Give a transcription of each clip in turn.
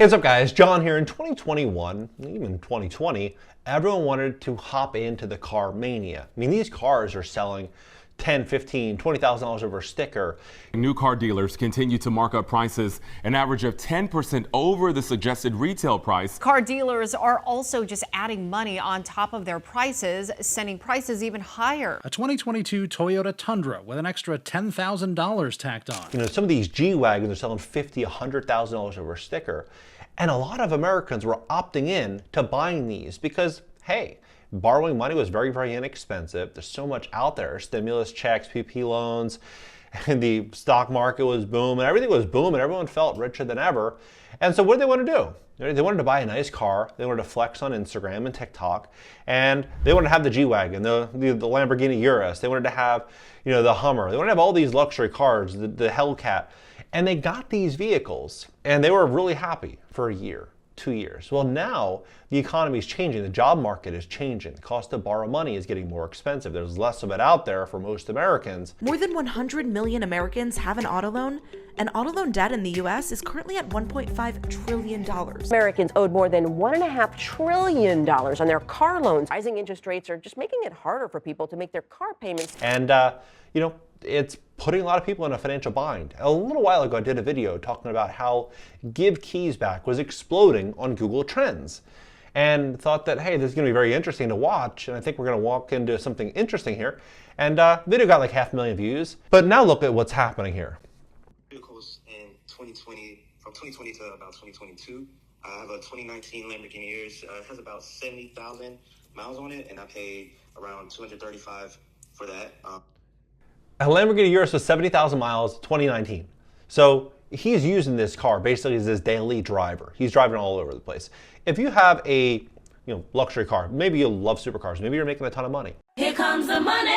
What's up guys, John here. In 2021, even 2020, everyone wanted to hop into the car mania. I mean, these cars are selling $10, $15, $20,000 over a sticker. New car dealers continue to mark up prices an average of 10% over the suggested retail price. Car dealers are also just adding money on top of their prices, sending prices even higher. A 2022 Toyota Tundra with an extra $10,000 tacked on. You know, some of these G-Wagons are selling $50,000, $100,000 over a sticker. And a lot of Americans were opting in to buying these because, hey, borrowing money was very, very inexpensive. There's so much out there. Stimulus checks, PP loans, and the stock market was booming. Everything was booming. Everyone felt richer than ever. And so what did they want to do? They wanted to buy a nice car. They wanted to flex on Instagram and TikTok. And they wanted to have the G-Wagon, the Lamborghini Urus. They wanted to have, you know, the Hummer. They wanted to have all these luxury cars, the Hellcat. And they got these vehicles and they were really happy for a year, 2 years. Well, now the economy is changing. The job market is changing. The cost to borrow money is getting more expensive. There's less of it out there for most Americans. More than 100 million Americans have an auto loan, and auto loan debt in the U.S. is currently at $1.5 trillion. Americans owed more than $1.5 trillion on their car loans. Rising interest rates are just making it harder for people to make their car payments. And, you know, it's putting a lot of people in a financial bind. A little while ago, I did a video talking about how Give Keys Back was exploding on Google Trends. And thought that, hey, this is going to be very interesting to watch. And I think we're going to walk into something interesting here. And video got like 500,000 views. But now look at what's happening here. Vehicles in 2020, from 2020 to about 2022. I have a 2019 Lamborghini Urus. It has about 70,000 miles on it, and I paid around $235 for that. A Lamborghini Urus was 70,000 miles, 2019. So he's using this car basically as his daily driver. He's driving all over the place. If you have a luxury car, maybe you love supercars, maybe you're making a ton of money. Here comes the money.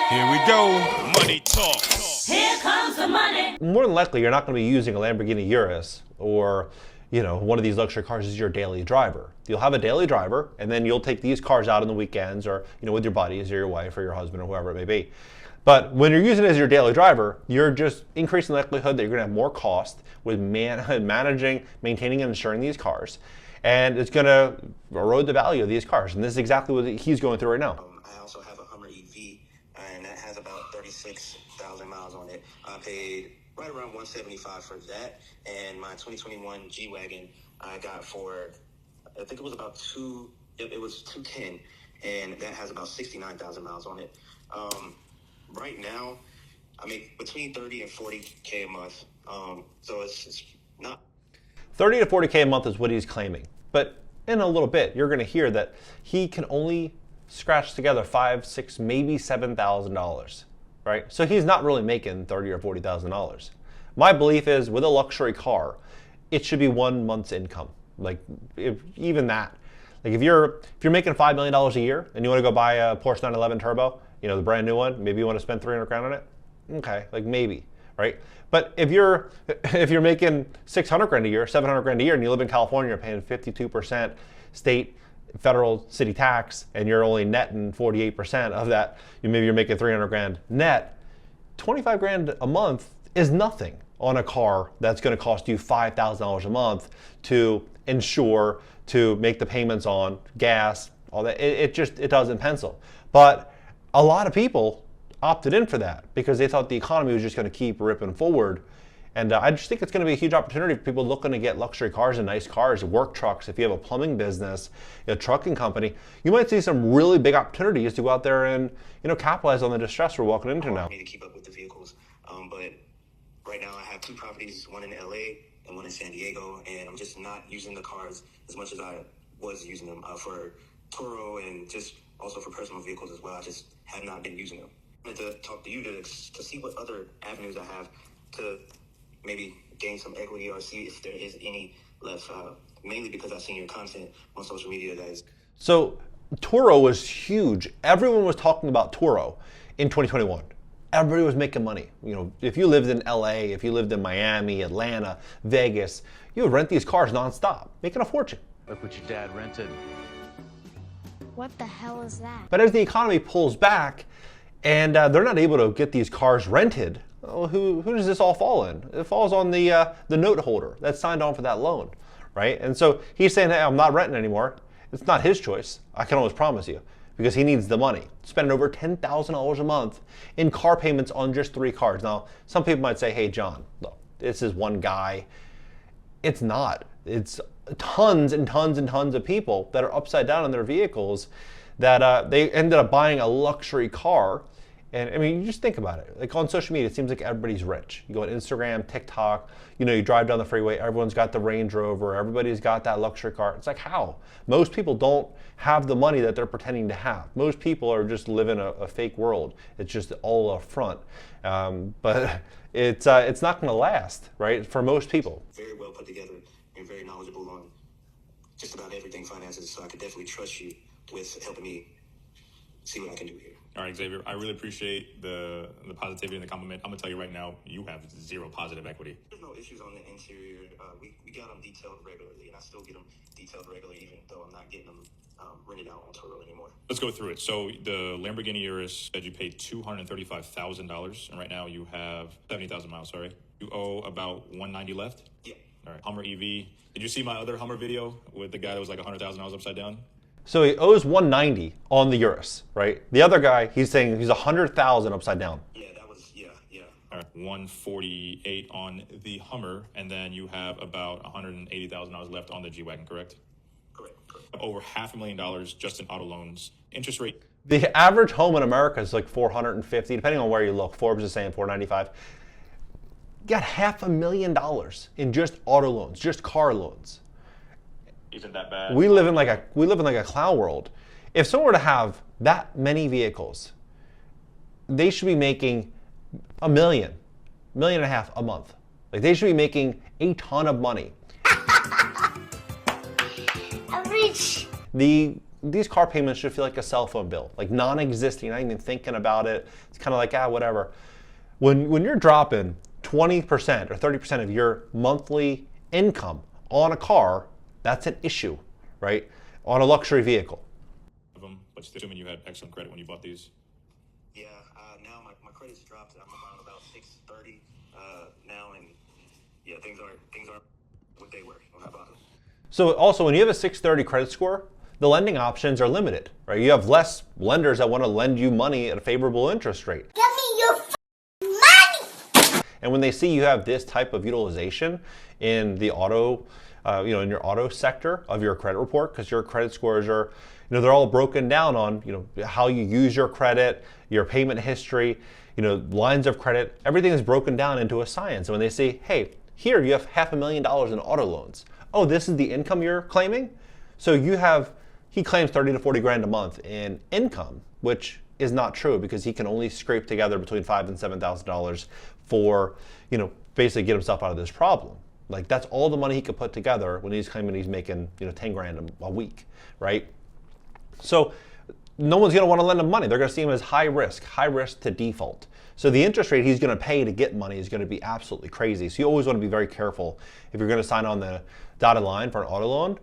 Here we go. Money talk. Here comes the money. More than likely, you're not going to be using a Lamborghini Urus or one of these luxury cars as your daily driver. You'll have a daily driver, and then you'll take these cars out on the weekends or with your buddies or your wife or your husband or whoever it may be. But when you're using it as your daily driver, you're just increasing the likelihood that you're going to have more cost with managing, maintaining, and insuring these cars. And it's going to erode the value of these cars. And this is exactly what he's going through right now. I also have a Hummer EV, and that has about 36,000 miles on it. I paid right around $175 for that. And my 2021 G-Wagon I got for, I think it was about $210, and that has about 69,000 miles on it. Right now, I make between 30 and 40K a month. So it's not 30 to 40K a month is what he's claiming. But in a little bit, you're going to hear that he can only scratch together $5,000, $6,000, maybe $7,000, right? So he's not really making $30,000 or $40,000. My belief is with a luxury car, it should be 1 month's income. Like even that. Like if you're making $5 million a year and you want to go buy a Porsche 911 Turbo, the brand new one, maybe you want to spend 300 grand on it. Okay, like maybe, right? But if you're making 600 grand a year, 700 grand a year, and you live in California, you're paying 52% state, federal, city tax, and you're only netting 48% of that. Maybe you're making 300 grand net. 25 grand a month is nothing on a car that's going to cost you $5,000 a month to insure, to make the payments on, gas, all that. It doesn't pencil. But a lot of people opted in for that because they thought the economy was just going to keep ripping forward. And I just think it's going to be a huge opportunity for people looking to get luxury cars and nice cars, work trucks. If you have a plumbing business, a trucking company, you might see some really big opportunities to go out there and capitalize on the distress we're walking into now. I need to keep up with the vehicles, but right now I have 2 properties, one in LA and one in San Diego, and I'm just not using the cars as much as I was using them for Turo and just also for personal vehicles as well. I just have not been using them. I wanted to talk to you to see what other avenues I have to maybe gain some equity or see if there is any left, mainly because I've seen your content on social media that is. So Turo was huge. Everyone was talking about Turo in 2021. Everybody was making money. If you lived in LA, if you lived in Miami, Atlanta, Vegas, you would rent these cars nonstop, making a fortune. Look what your dad rented. What the hell is that? But as the economy pulls back and they're not able to get these cars rented, who does this all fall in? It falls on the note holder that signed on for that loan, right? And so he's saying, hey, I'm not renting anymore. It's not his choice. I can almost promise you, because he needs the money. Spending over $10,000 a month in car payments on just 3 cars. Now, some people might say, hey, John, look, this is one guy. It's not. It's tons and tons and tons of people that are upside down in their vehicles that they ended up buying a luxury car. And I mean, you just think about it. Like on social media, it seems like everybody's rich. You go on Instagram, TikTok, you drive down the freeway, everyone's got the Range Rover, everybody's got that luxury car. It's like, how? Most people don't have the money that they're pretending to have. Most people are just living a fake world. It's just all a front. But it's not going to last, right? For most people. Very well put together and very knowledgeable on just about everything finances. So I could definitely trust you with helping me see what I can do here. All right, Xavier, I really appreciate the positivity and the compliment. I'm going to tell you right now, you have 0 positive equity. There's no issues on the interior. We got them detailed regularly, and I still get them detailed regularly, even though I'm not getting them rented out on Turo anymore. Let's go through it. So the Lamborghini Urus said you paid $235,000, and right now you have 70,000 miles, sorry. You owe about $190 left? Yeah. All right, Hummer EV. Did you see my other Hummer video with the guy that was like $100,000 upside down? So he owes $190 on the Urus, right? The other guy, he's saying he's $100,000 upside down. Yeah, that was, yeah. All right, $148 on the Hummer, and then you have about $180,000 left on the G-Wagon, correct? Correct. Over $500,000 just in auto loans. Interest rate. The average home in America is like $450,000, depending on where you look. Forbes is saying $495,000. You got $500,000 in just auto loans, just car loans. Isn't that bad? We live in like a clown world. If someone were to have that many vehicles, they should be making $1 million, $1.5 million a month. Like they should be making a ton of money. I'm rich. These car payments should feel like a cell phone bill, like non-existing, not even thinking about it. It's kind of like, whatever. When you're dropping 20% or 30% of your monthly income on a car, that's an issue, right? On a luxury vehicle. But assuming you had excellent credit when you bought these. Yeah, now my credit's dropped. I'm around about 630 now, and yeah, things are what they were. How about it? So also, when you have a 630 credit score, the lending options are limited, right? You have less lenders that want to lend you money at a favorable interest rate. Give me your money! And when they see you have this type of utilization in the auto, in your auto sector of your credit report, because your credit scores are, they're all broken down on, how you use your credit, your payment history, lines of credit, everything is broken down into a science. And when they say, hey, here you have $500,000 in auto loans. Oh, this is the income you're claiming? So he claims 30 to 40 grand a month in income, which is not true because he can only scrape together between $5,000 and $7,000 for, basically get himself out of this problem. Like that's all the money he could put together when he's claiming he's making, 10 grand a week, right? So no one's gonna wanna lend him money. They're gonna see him as high risk to default. So the interest rate he's gonna pay to get money is gonna be absolutely crazy. So you always wanna be very careful if you're gonna sign on the dotted line for an auto loan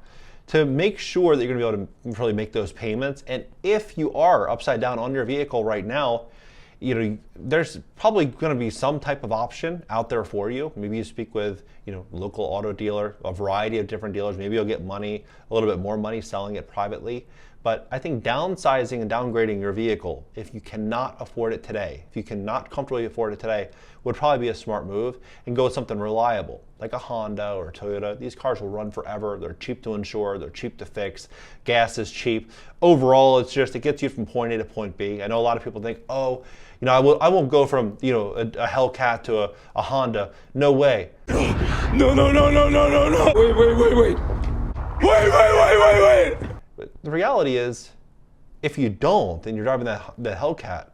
to make sure that you're gonna be able to really make those payments. And if you are upside down on your vehicle right now, there's probably going to be some type of option out there for you. Maybe you speak with, local auto dealer, a variety of different dealers. Maybe you'll get money, a little bit more money selling it privately. But I think downsizing and downgrading your vehicle, if you cannot afford it today, if you cannot comfortably afford it today, would probably be a smart move, and go with something reliable, like a Honda or a Toyota. These cars will run forever. They're cheap to insure. They're cheap to fix. Gas is cheap. Overall, it gets you from point A to point B. I know a lot of people think, oh, I won't go from, a Hellcat to a Honda. No way. No. Wait. But the reality is, if you don't, and you're driving that Hellcat,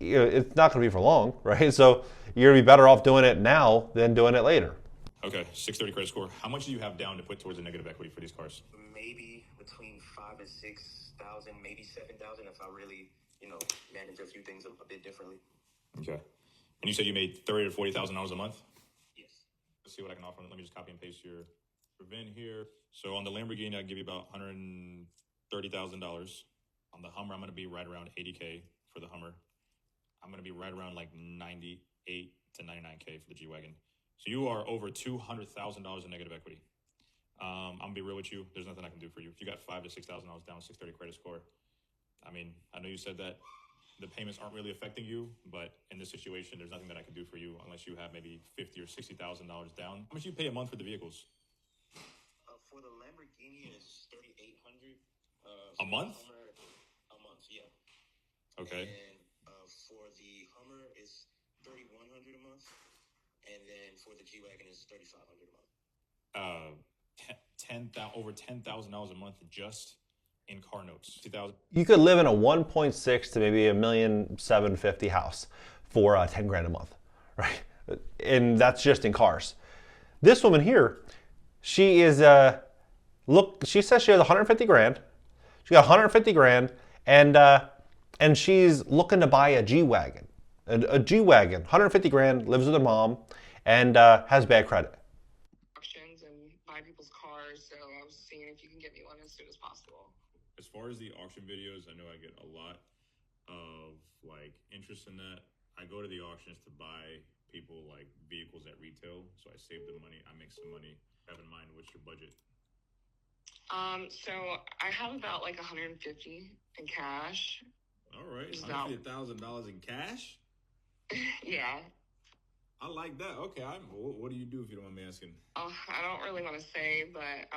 it's not going to be for long, right? So you're going to be better off doing it now than doing it later. Okay, 630 credit score. How much do you have down to put towards a negative equity for these cars? Maybe between 5,000 and 6,000, maybe 7,000 if I really, manage a few things a bit differently. Okay. And you said you made $30,000 to $40,000 a month? Yes. Let's see what I can offer. Let me just copy and paste your VIN here. So on the Lamborghini, I'll give you about $130,000. On the Hummer, I'm going to be right around $80K for the Hummer. I'm going to be right around like $98 to $99K for the G-Wagon. So you are over $200,000 in negative equity. I'm gonna be real with you. There's nothing I can do for you. If you got $5,000 to $6,000 down, 630 credit score. I mean, I know you said that the payments aren't really affecting you, but in this situation, there's nothing that I can do for you unless you have maybe $50,000 or $60,000 down. How much do you pay a month for the vehicles? For the Lamborghini, it's $3,800. A month? A month, yeah. Okay. And for the Hummer, it's $3,100 a month, and then for the G-Wagon, it's $3,500 a month. Over $10,000 a month just in car notes. 2,000. You could live in a 1.6 to maybe $1,750,000 house for 10 grand a month, right? And that's just in cars. This woman here, she is she says she has 150 grand. She got 150 grand, and she's looking to buy a G-Wagon. A G-Wagon, 150 grand, lives with her mom, and has bad credit. Auctions and buy people's cars, so I was seeing if you can get me one as soon as possible. As far as the auction videos, I know I get a lot of like interest in that. I go to the auctions to buy people like vehicles at retail, so I save the money, I make some money. Have in mind, what's your budget? So I have about like 150 in cash. All right, $150,000 in cash. Yeah. I like that. Okay, what do you do if you don't mind me asking? I don't really want to say, but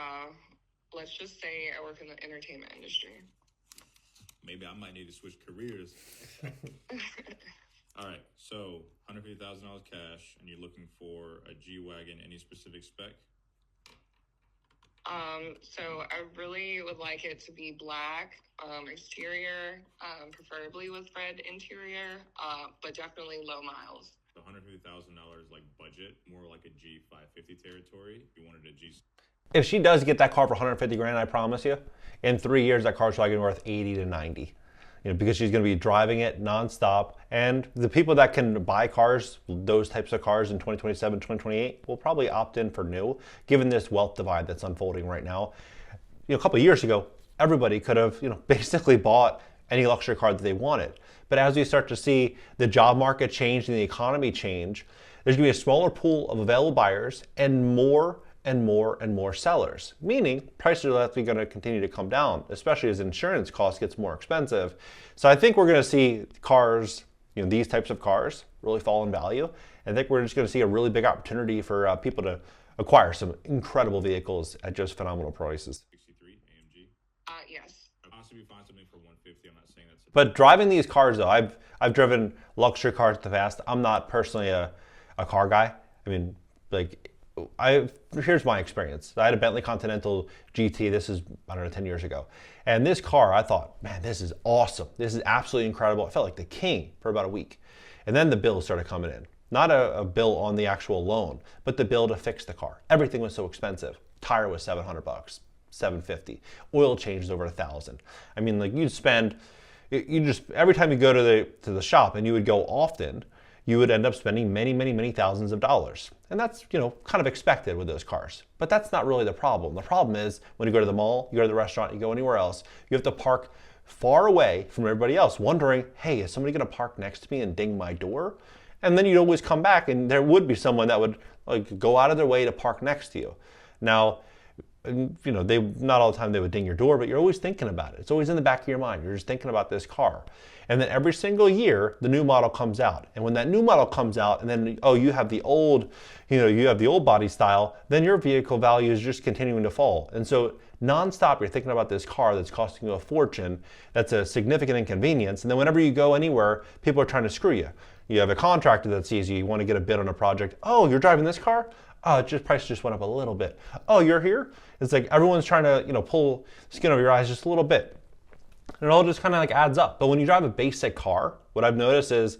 let's just say I work in the entertainment industry. Maybe I might need to switch careers. All right, so $150,000 cash, and you're looking for a G-Wagon. Any specific spec? So I really would like it to be black, exterior, preferably with red interior, but definitely low miles. The $150,000 like budget, more like a G550 territory. If you wanted a G. If she does get that car for 150 grand, I promise you, in 3 years that car's probably worth 80 to 90. Because she's going to be driving it nonstop. And the people that can buy cars, those types of cars in 2027, 2028, will probably opt in for new, given this wealth divide that's unfolding right now. A couple of years ago, everybody could have, basically bought any luxury car that they wanted. But as we start to see the job market change and the economy change, there's going to be a smaller pool of available buyers and more and more sellers, meaning prices are likely going to continue to come down, especially as insurance costs gets more expensive. So I think we're going to see cars, these types of cars really fall in value. I think we're just going to see a really big opportunity for people to acquire some incredible vehicles at just phenomenal prices. 63 AMG? Yes. I'll possibly find something for 150. I'm not saying that's. But driving these cars though, I've driven luxury cars in the past. I'm not personally a car guy. I mean, here's my experience. I had a Bentley Continental GT. This is, 10 years ago. And this car, I thought, man, this is awesome. This is absolutely incredible. I felt like the king for about a week. And then the bills started coming in. Not a bill on the actual loan, but the bill to fix the car. Everything was so expensive. Tire was $700, $750. Oil changed over $1,000. I mean, you'd spend, every time you go to the shop, and you would go often, you would end up spending many thousands of dollars. And that's, kind of expected with those cars. But that's not really the problem. The problem is when you go to the mall, you go to the restaurant, you go anywhere else, you have to park far away from everybody else, wondering, hey, is somebody gonna park next to me and ding my door? And then you'd always come back and there would be someone that would go out of their way to park next to you. Now, they not all the time they would ding your door, but you're always thinking about it. It's always in the back of your mind. You're just thinking about this car. And then every single year, the new model comes out. And when that new model comes out, and then, you have the old, you have the old body style, then your vehicle value is just continuing to fall. And so nonstop, you're thinking about this car that's costing you a fortune, that's a significant inconvenience. And then whenever you go anywhere, people are trying to screw you. You have a contractor that sees you want to get a bid on a project. Oh, you're driving this car? Oh, price just went up a little bit. Oh, you're here? It's like everyone's trying to, pull skin over your eyes just a little bit. And it all just kind of adds up. But when you drive a basic car, what I've noticed is,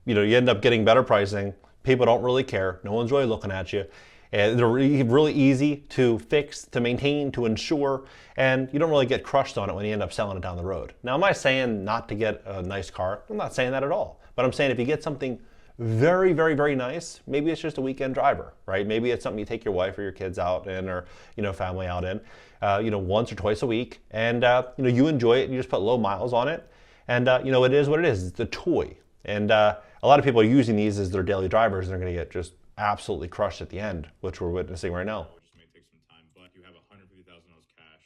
you end up getting better pricing. People don't really care. No one's really looking at you. And they're really easy to fix, to maintain, to insure, and you don't really get crushed on it when you end up selling it down the road. Now, am I saying not to get a nice car? I'm not saying that at all. But I'm saying if you get something very nice, maybe it's just a weekend driver, right? Maybe it's something you take your wife or your kids out in, or family out in, once or twice a week, and you enjoy it and you just put low miles on it, and it is what it is. It's a toy, and a lot of people are using these as their daily drivers, and they're going to get just absolutely crushed at the end, which we're witnessing right now. Which may take some time, but you have cash,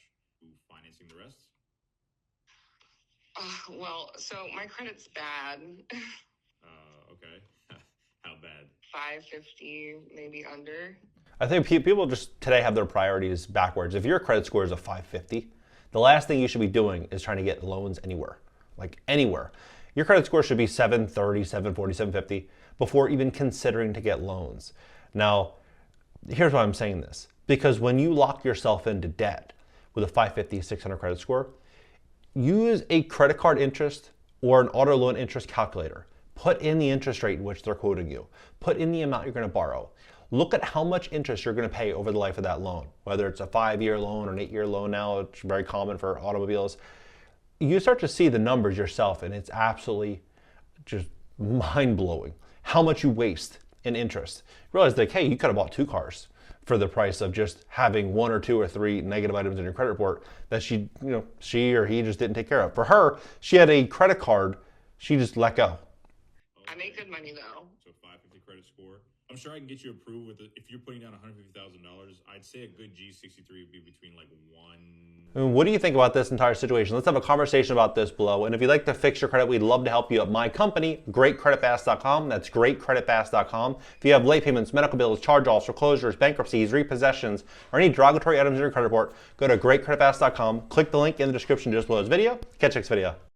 financing the rest? Well, so my credit's bad. Okay. How bad? 550, maybe under. I think people just today have their priorities backwards. If your credit score is a 550, the last thing you should be doing is trying to get loans anywhere, like anywhere. Your credit score should be 730, 740, 750 before even considering to get loans. Now, here's why I'm saying this. Because when you lock yourself into debt with a 550, 600 credit score, use a credit card interest or an auto loan interest calculator. Put in the interest rate in which they're quoting you. Put in the amount you're going to borrow. Look at how much interest you're going to pay over the life of that loan. Whether it's a 5-year loan or an 8-year loan now, it's very common for automobiles. You start to see the numbers yourself, and it's absolutely just mind-blowing how much you waste in interest. You realize that, hey, you could have bought 2 cars for the price of just having 1 or 2 or 3 negative items in your credit report that she or he just didn't take care of. For her, she had a credit card she just let go. I make good money though. So 550 credit score. I'm sure I can get you approved with if you're putting down $150,000. I'd say a good G63 would be between like 1. What do you think about this entire situation? Let's have a conversation about this below. And if you'd like to fix your credit, we'd love to help you at my company, GreatCreditFast.com. That's GreatCreditFast.com. If you have late payments, medical bills, charge-offs, foreclosures, bankruptcies, repossessions, or any derogatory items in your credit report, go to GreatCreditFast.com. Click the link in the description just below this video. Catch you next video.